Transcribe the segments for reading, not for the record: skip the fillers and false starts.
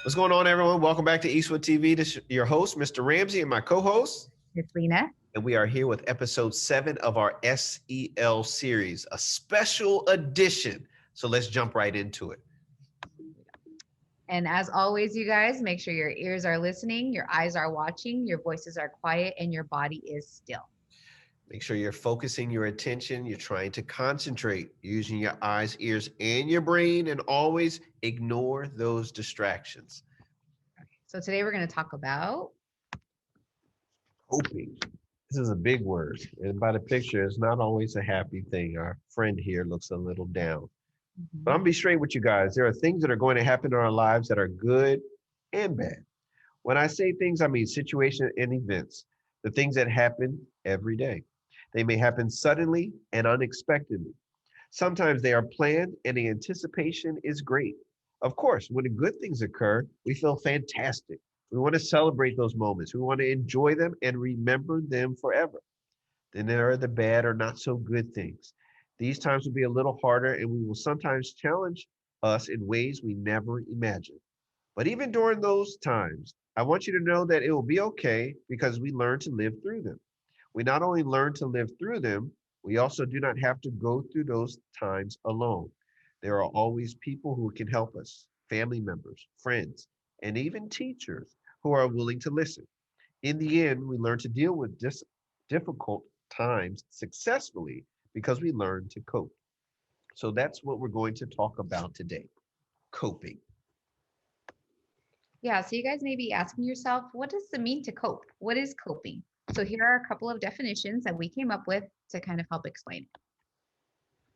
What's going on, everyone? Welcome back to Eastwood TV. This is your host, Mr. Ramsey, and my co-host. It's Lena. And we are here with episode 7 of our SEL series, a special edition. So let's jump right into it. And as always, you guys, make sure your ears are listening, your eyes are watching, your voices are quiet, and your body is still. Make sure you're focusing your attention. You're trying to concentrate, using your eyes, ears, and your brain, and always ignore those distractions. So today we're going to talk about Coping. This is a big word. And by the picture, it's not always a happy thing. Our friend here looks a little down. But I'm gonna be straight with you guys. There are things that are going to happen in our lives that are good and bad. When I say things, I mean situations and events, the things that happen every day. They may happen suddenly and unexpectedly. Sometimes they are planned and the anticipation is great. Of course, when the good things occur, we feel fantastic. We want to celebrate those moments. We want to enjoy them and remember them forever. Then there are the bad or not so good things. These times will be a little harder and we will sometimes challenge us in ways we never imagined. But even during those times, I want you to know that it will be okay because we learn to live through them. We not only learn to live through them, we also do not have to go through those times alone. There are always people who can help us, family members, friends, and even teachers who are willing to listen. In the end, we learn to deal with difficult times successfully because we learn to cope. So that's what we're going to talk about today, coping. Yeah, so you guys may be asking yourself, what does it mean to cope? What is coping? So here are a couple of definitions that we came up with to kind of help explain it.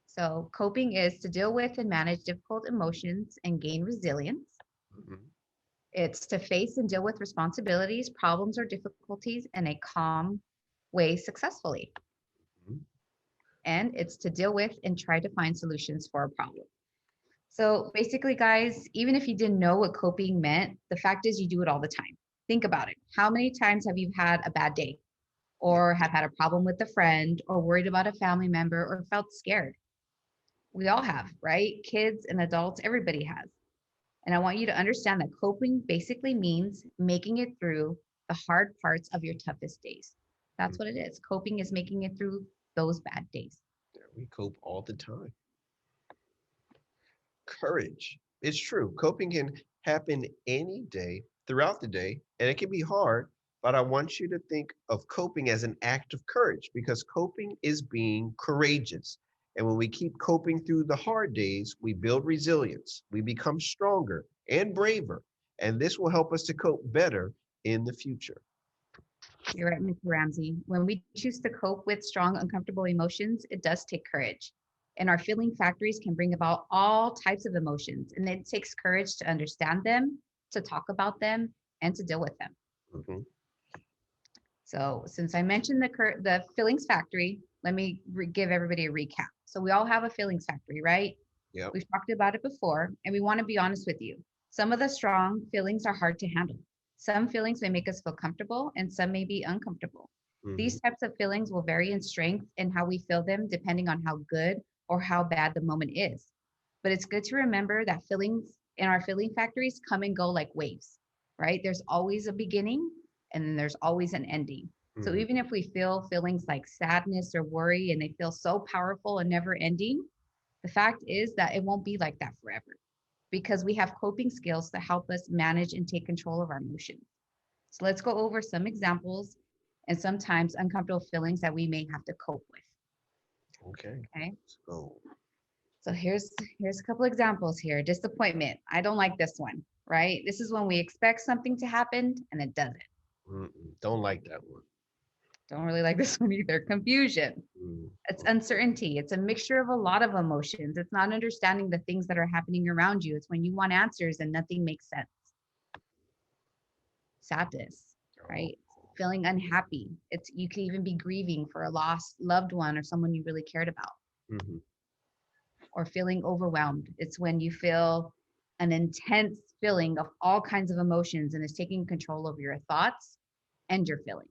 So coping is to deal with and manage difficult emotions and gain resilience. Mhm, It's to face and deal with responsibilities, problems, or difficulties in a calm way successfully. mhm. And it's to deal with and try to find solutions for a problem. So basically, guys, even if you didn't know what coping meant, the fact is you do it all the time. Think about it. How many times have you had a bad day or have had a problem with a friend or worried about a family member or felt scared? We all have, right? Kids and adults, everybody has. And I want you to understand that coping basically means making it through the hard parts of your toughest days. That's what it is. Coping is making it through those bad days. Yeah, we cope all the time. Courage. It's true. Coping can happen any day throughout the day, and it can be hard, but I want you to think of coping as an act of courage because coping is being courageous. And when we keep coping through the hard days, we build resilience, we become stronger and braver, and this will help us to cope better in the future. You're right, Mr. Ramsey. When we choose to cope with strong, uncomfortable emotions, it does take courage. And our feeling factories can bring about all types of emotions. And it takes courage to understand them, to talk about them, and to deal with them. Mhm. So, since I mentioned the feelings factory, let me give everybody a recap. So, we all have a feelings factory, right? Yep. We've talked about it before, and we want to be honest with you. Some of the strong feelings are hard to handle. Some feelings may make us feel comfortable, and some may be uncomfortable. Mhm. These types of feelings will vary in strength and how we feel them, depending on how good or how bad the moment is. But it's good to remember that feelings in our feeling factories come and go like waves, right? There's always a beginning and then there's always an ending. So Mhm. even if we feel feelings like sadness or worry and they feel so powerful and never ending, the fact is that it won't be like that forever because we have coping skills to help us manage and take control of our emotions. So let's go over some examples and sometimes uncomfortable feelings that we may have to cope with. Okay. Okay. Let's go. So here's a couple examples here. Disappointment. I don't like this one, right? This is when we expect something to happen and it doesn't. Mm-mm. Don't like that one. Don't really like this one either. Confusion. Mm. It's uncertainty. It's a mixture of a lot of emotions. It's not understanding the things that are happening around you. It's when you want answers and nothing makes sense. Sadness, Oh. right? Feeling unhappy. It's you can even be grieving for a lost loved one or someone you really cared about, Mhm. or feeling overwhelmed. It's when you feel an intense feeling of all kinds of emotions and it's taking control over your thoughts and your feelings.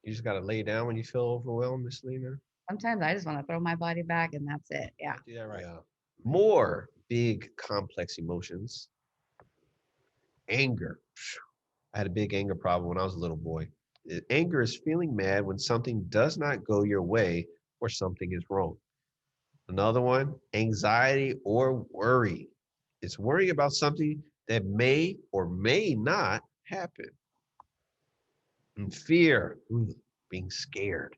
You just gotta lay down when you feel overwhelmed, Miss Lena. Sometimes I just want to throw my body back and that's it. Yeah. Do that right. Yeah. More big complex emotions. Anger. I had a big anger problem when I was a little boy. Anger is feeling mad when something does not go your way or something is wrong. Another one, anxiety or worry. It's worrying about something that may or may not happen. And fear, being scared.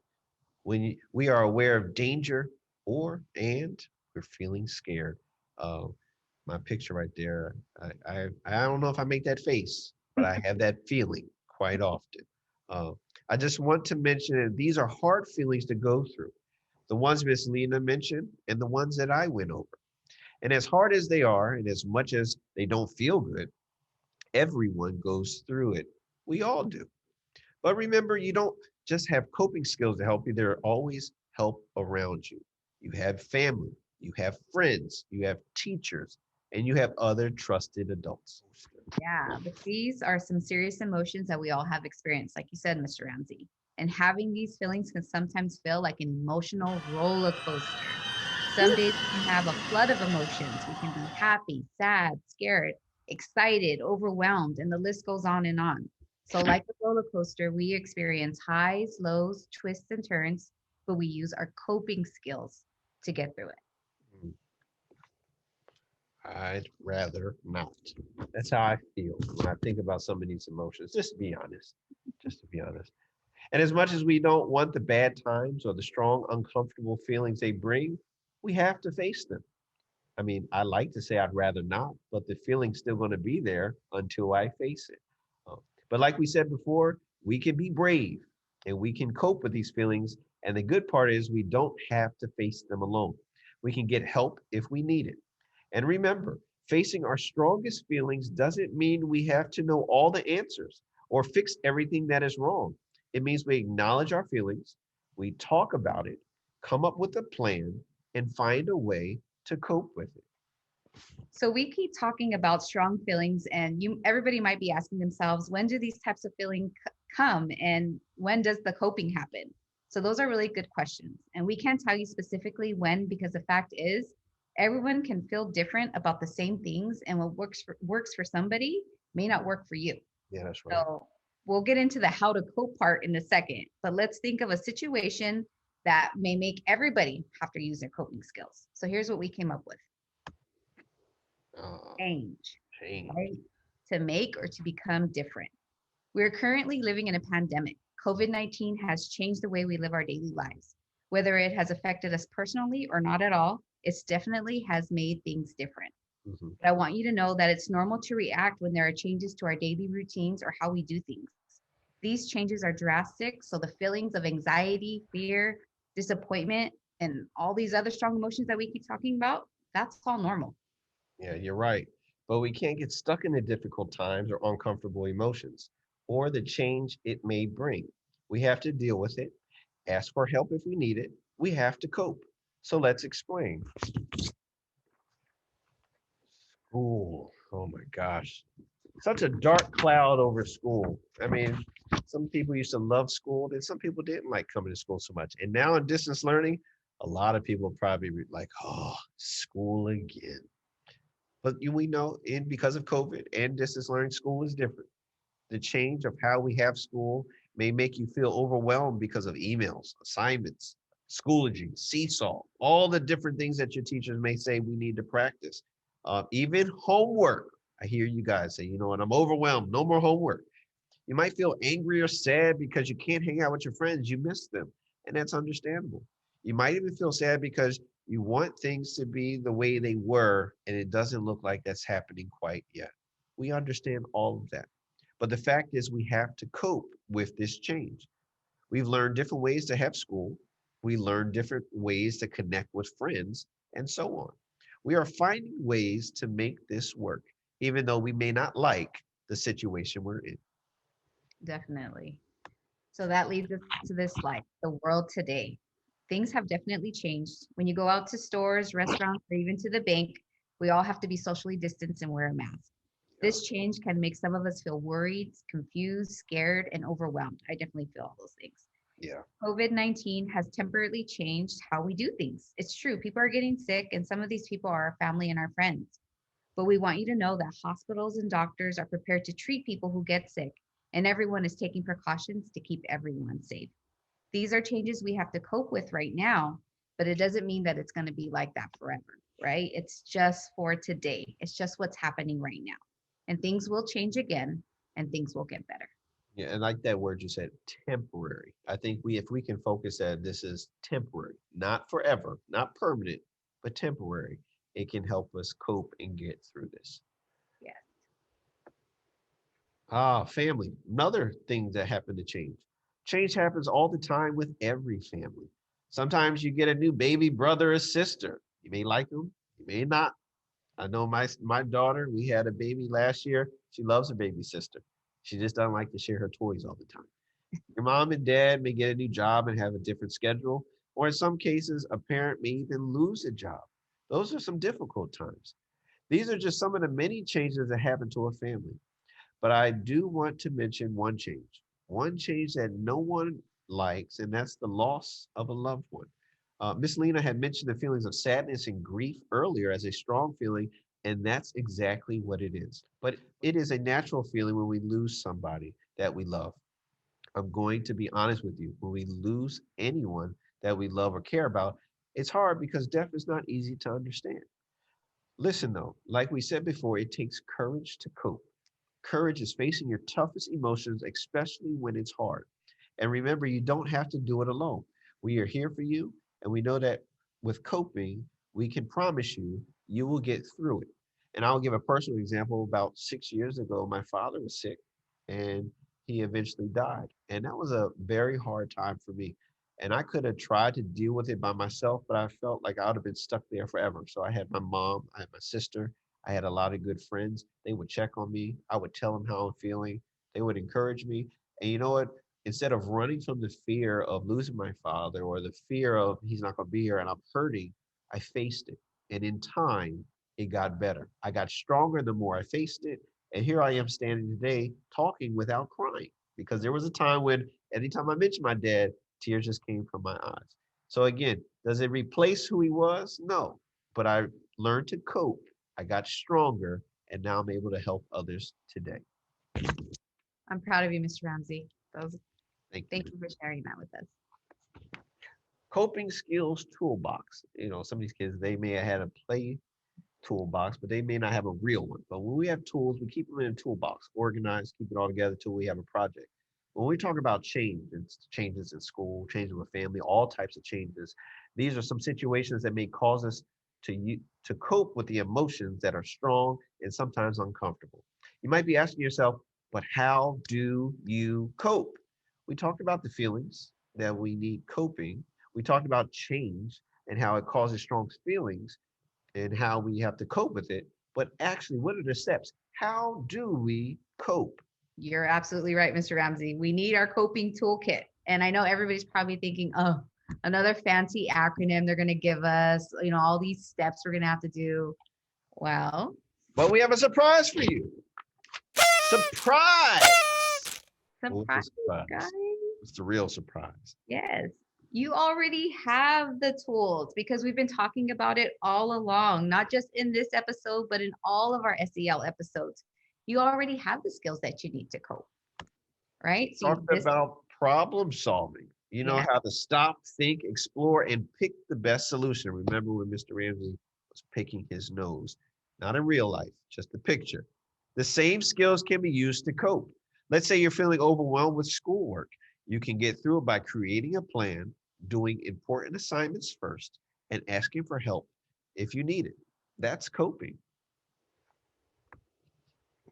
When we are aware of danger and we're feeling scared. Uh, my picture right there, I don't know if I make that face, but I have that feeling quite often. Uh, I just want to mention that these are hard feelings to go through. The ones Miss Lena mentioned and the ones that I went over. And as hard as they are, and as much as they don't feel good, everyone goes through it. We all do. But remember, you don't just have coping skills to help you, there are always help around you. You have family, you have friends, you have teachers, and you have other trusted adults. Yeah, but these are some serious emotions that we all have experienced, like you said, Mr. Ramsey. And having these feelings can sometimes feel like an emotional roller coaster. Some days we can have a flood of emotions. We can be happy, sad, scared, excited, overwhelmed, and the list goes on and on. So, like a roller coaster, we experience highs, lows, twists, and turns, but we use our coping skills to get through it. Mm, I'd rather not. That's how I feel when I think about some of these emotions, just to be honest. Just to be honest. And as much as we don't want the bad times or the strong, uncomfortable feelings they bring, we have to face them. I mean, I like to say I'd rather not, but the feeling's still going to be there until I face it. Uh, but like we said before, we can be brave and we can cope with these feelings. And the good part is we don't have to face them alone. We can get help if we need it. And remember, facing our strongest feelings doesn't mean we have to know all the answers or fix everything that is wrong. It means we acknowledge our feelings, we talk about it, come up with a plan, and find a way to cope with it. So we keep talking about strong feelings, and everybody might be asking themselves, when do these types of feelings come, and when does the coping happen? So those are really good questions, and we can't tell you specifically when, because the fact is, everyone can feel different about the same things, and what works for somebody may not work for you. Yeah, that's right. So we'll get into the how to cope part in a second, but let's think of a situation that may make everybody have to use their coping skills. So here's what we came up with: Uh, change, change. right? To make or to become different. We're currently living in a pandemic. COVID-19 has changed the way we live our daily lives. Whether it has affected us personally or not at all, it's definitely has made things different. Mhm. But I want you to know that it's normal to react when there are changes to our daily routines or how we do things. These changes are drastic, so the feelings of anxiety, fear, disappointment, and all these other strong emotions that we keep talking about, that's all normal. Yeah, you're right. But we can't get stuck in the difficult times or uncomfortable emotions or the change it may bring. We have to deal with it, ask for help if we need it. We have to cope. So let's explain. School. Oh my gosh. Such a dark cloud over school. I mean, some people used to love school, then some people didn't like coming to school so much. And now in distance learning, a lot of people probably like, oh, school again. But we know in because of COVID and distance learning, school is different. The change of how we have school may make you feel overwhelmed because of emails, assignments, Schoology, Seesaw, all the different things that your teachers may say we need to practice. Even homework. I hear you guys say, you know what, I'm overwhelmed, no more homework. You might feel angry or sad because you can't hang out with your friends, you miss them, and that's understandable. You might even feel sad because you want things to be the way they were, and it doesn't look like that's happening quite yet. We understand all of that. But the fact is, we have to cope with this change. We've learned different ways to have school. We learn different ways to connect with friends, and so on. We are finding ways to make this work, even though we may not like the situation we're in. Definitely. So that leads us to this slide, the world today. Things have definitely changed. When you go out to stores, restaurants, or even to the bank, we all have to be socially distanced and wear a mask. Yeah. This change can make some of us feel worried, confused, scared, and overwhelmed. I definitely feel all those things. Yeah. COVID-19 has temporarily changed how we do things. It's true, people are getting sick, and some of these people are our family and our friends. But we want you to know that hospitals and doctors are prepared to treat people who get sick, and everyone is taking precautions to keep everyone safe. These are changes we have to cope with right now, but it doesn't mean that it's going to be like that forever, right? It's just for today. It's just what's happening right now. And things will change again and things will get better. Yeah, and like that word you said, temporary. I think if we can focus that this is temporary, not forever, not permanent, but temporary, it can help us cope and get through this. Yes. Ah, family. Another thing that happened to change. Change happens all the time with every family. Sometimes you get a new baby brother or sister. You may like them, you may not. I know my daughter, we had a baby last year. She loves her baby sister. She just doesn't like to share her toys all the time. Your mom and dad may get a new job and have a different schedule, or in some cases, a parent may even lose a job. Those are some difficult times. These are just some of the many changes that happen to a family. But I do want to mention one change that no one likes, and that's the loss of a loved one. Miss Lena had mentioned the feelings of sadness and grief earlier as a strong feeling, and that's exactly what it is. But it is a natural feeling when we lose somebody that we love. I'm going to be honest with you. When we lose anyone that we love or care about, it's hard because death is not easy to understand. Listen, though, like we said before, it takes courage to cope. Courage is facing your toughest emotions, especially when it's hard. And remember, you don't have to do it alone. We are here for you, and we know that with coping, we can promise you you will get through it. And I'll give a personal example. About 6 years ago, my father was sick and he eventually died. And that was a very hard time for me. And I could have tried to deal with it by myself, but I felt like I would have been stuck there forever. So I had my mom, I had my sister, I had a lot of good friends. They would check on me. I would tell them how I'm feeling. They would encourage me. And you know what? Instead of running from the fear of losing my father or the fear of he's not going to be here and I'm hurting, I faced it. And in time, it got better. I got stronger the more I faced it. And here I am standing today talking without crying because there was a time when anytime I mentioned my dad, tears just came from my eyes. So again, does it replace who he was? No, but I learned to cope. I got stronger, and now I'm able to help others today. I'm proud of you, Mr. Ramsey. Those, Thank you. thank you for sharing that with us. Coping skills toolbox. Some of these kids, they may have had a play toolbox, but they may not have a real one. But when we have tools, we keep them in a toolbox, organized, keep it all together until we have a project. When we talk about change, it's changes in school, changes with family, all types of changes, these are some situations that may cause us to cope with the emotions that are strong and sometimes uncomfortable. You might be asking yourself, but how do you cope? We talked about the feelings that we need coping. We talked about change and how it causes strong feelings and how we have to cope with it. But actually, what are the steps? How do we cope? You're absolutely right, Mr. Ramsey. We need our coping toolkit. And I know everybody's probably thinking, oh, another fancy acronym they're going to give us, all these steps we're going to have to do. Well, but we have a surprise for you. Surprise! surprise, guys. It's the real surprise. Yes. You already have the tools because we've been talking about it all along, not just in this episode, but in all of our SEL episodes. You already have the skills that you need to cope, right? So Talked about problem solving. You know how to stop, think, explore, and pick the best solution. Remember when Mr. Ramsey was picking his nose, not in real life, just a picture. The same skills can be used to cope. Let's say you're feeling overwhelmed with schoolwork. You can get through it by creating a plan, doing important assignments first, and asking for help if you need it. That's coping.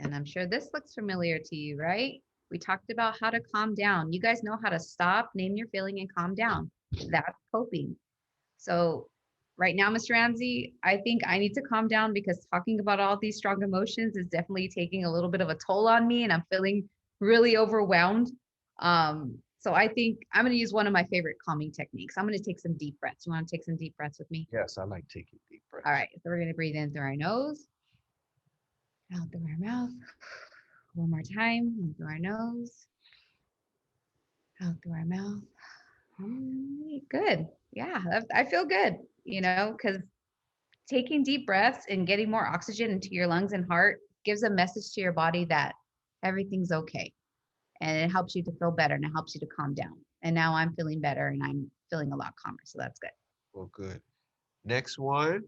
And I'm sure this looks familiar to you, right? We talked about how to calm down. You guys know how to stop, name your feeling, and calm down. That's coping. So right now, Mr. Ramsey, I think I need to calm down because talking about all these strong emotions is definitely taking a little bit of a toll on me and I'm feeling really overwhelmed. So I think I'm going to use one of my favorite calming techniques. I'm going to take some deep breaths. You want to take some deep breaths with me? Yes, I like taking deep breaths. All right. So we're going to breathe in through our nose, out through our mouth. One more time, in through our nose, out through our mouth. Good. Yeah, I feel good, because Taking deep breaths and getting more oxygen into your lungs and heart gives a message to your body that everything's okay. And it helps you to feel better and it helps you to calm down. And now I'm feeling better and I'm feeling a lot calmer. So that's good. Well, good. Next one.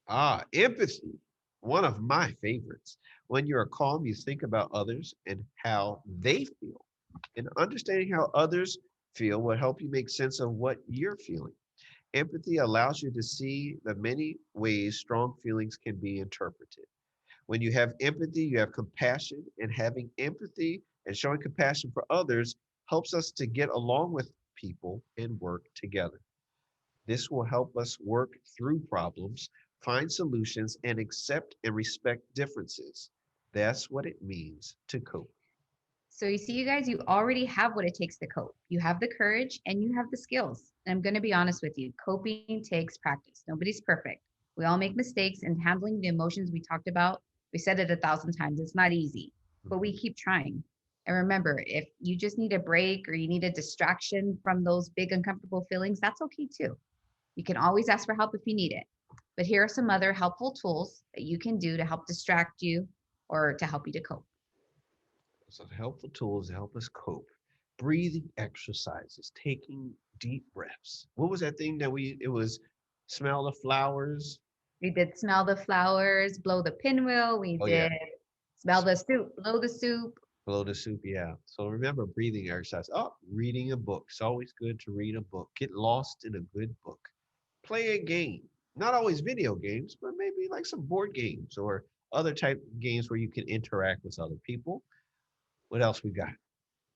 Empathy. One of my favorites. When you're calm, you think about others and how they feel. And understanding how others feel will help you make sense of what you're feeling. Empathy allows you to see the many ways strong feelings can be interpreted. When you have empathy, you have compassion, and having empathy and showing compassion for others helps us to get along with people and work together. This will help us work through problems, find solutions, and accept and respect differences. That's what it means to cope. So you see, you guys, you already have what it takes to cope. You have the courage and you have the skills. And I'm going to be honest with you, coping takes practice. Nobody's perfect. We all make mistakes, and handling the emotions we talked about, we said it 1,000 times, it's not easy, but we keep trying. And remember, if you just need a break or you need a distraction from those big uncomfortable feelings, that's okay too. You can always ask for help if you need it. But here are some other helpful tools that you can do to help distract you or to help you to cope. So the helpful tools to help us cope. Breathing exercises, taking deep breaths. What was that thing that it was smell the flowers? We did smell the flowers, blow the pinwheel. We Oh, yeah. did smell the soup, blow the soup. Blow the soup, yeah. So remember breathing exercise. Oh, reading a book. It's always good to read a book. Get lost in a good book. Play a game. Not always video games, but maybe like some board games or other type of games where you can interact with other people. What else we got?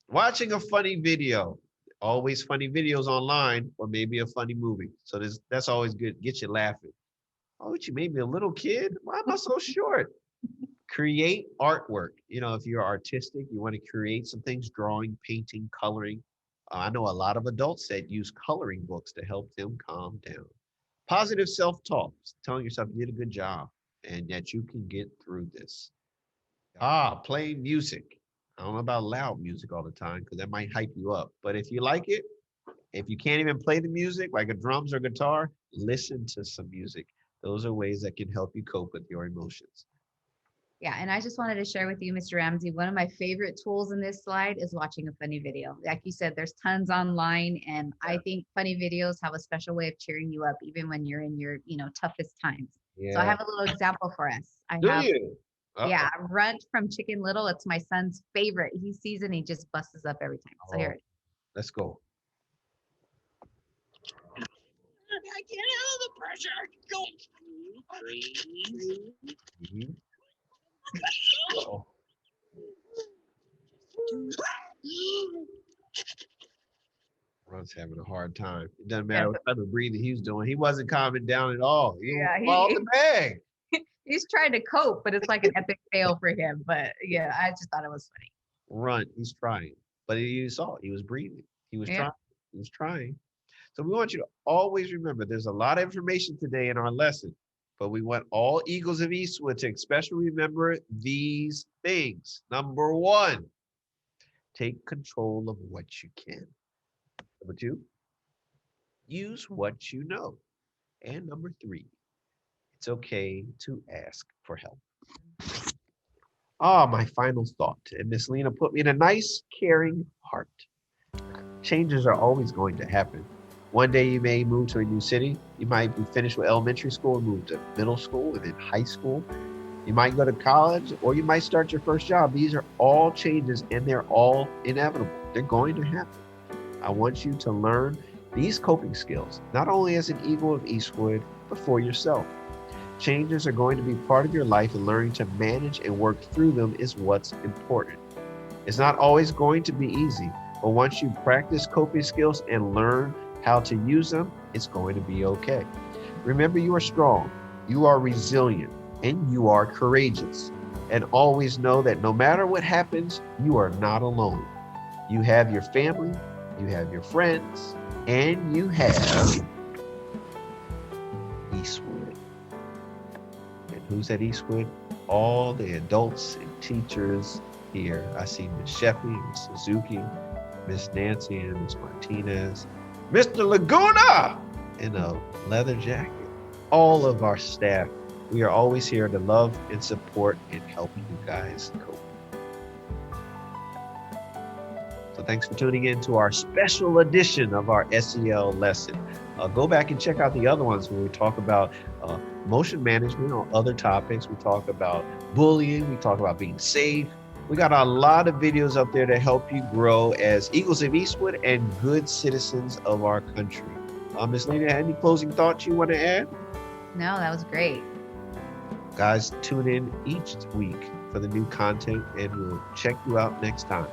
Watching a funny video. Always funny videos online, or maybe a funny movie. So that's always good. Get you laughing. Oh, you made me a little kid? Why am I so short? Create artwork. If you're artistic, you want to create some things, drawing, painting, coloring. I know a lot of adults that use coloring books to help them calm down. Positive self-talk, telling yourself you did a good job and that you can get through this. Play music. I don't know about loud music all the time because that might hype you up. But if you like it, if you can't even play the music like a drums or guitar, listen to some music. Those are ways that can help you cope with your emotions. Yeah, and I just wanted to share with you, Mr. Ramsey, one of my favorite tools in this slide is watching a funny video. Like you said, there's tons online, and I think funny videos have a special way of cheering you up, even when you're in your, toughest times. So I have a little example for us. Do you? Yeah, Runt from Chicken Little. It's my son's favorite. He sees it and he just busts us up every time. So here it is. Let's go. I can't handle the pressure. Go. Oh. Runt's having a hard time. It doesn't matter what type of breathing he was doing. He wasn't calming down at all. He the bag. He's trying to cope, but it's like an epic fail for him. But yeah, I just thought it was funny. Runt, he's trying. But you saw it. He was breathing. He was trying. He was trying. So we want you to always remember there's a lot of information today in our lesson, but we want all Eagles of Eastwood to especially remember these things. Number 1, take control of what you can. Number 2, use what you know. And number 3, it's okay to ask for help. My final thought. And Miss Lena put me in a nice, caring heart. Changes are always going to happen. One day you may move to a new city. You might be finished with elementary school and move to middle school and then high school. You might go to college or you might start your first job. These are all changes and they're all inevitable. They're going to happen. I want you to learn these coping skills, not only as an Eagle of Eastwood, but for yourself. Changes are going to be part of your life, and learning to manage and work through them is what's important. It's not always going to be easy, but once you practice coping skills and learn how to use them, it's going to be okay. Remember, you are strong, you are resilient, and you are courageous. And always know that no matter what happens, you are not alone. You have your family, you have your friends, and you have Eastwood. And who's at Eastwood? All the adults and teachers here. I see Miss Sheffy, Miss Suzuki, Miss Nancy, and Miss Martinez, Mr. Laguna in a leather jacket. all of our staff. We are always here to love and support and help you guys cope. So thanks for tuning in to our special edition of our SEL lesson. Go back and check out the other ones where we talk about motion management or other topics. We talk about bullying. We talk about being safe. We got a lot of videos up there to help you grow as Eagles of Eastwood and good citizens of our country. Ms. Lena, any closing thoughts you want to add? No, that was great. Guys, tune in each week for the new content, and we'll check you out next time.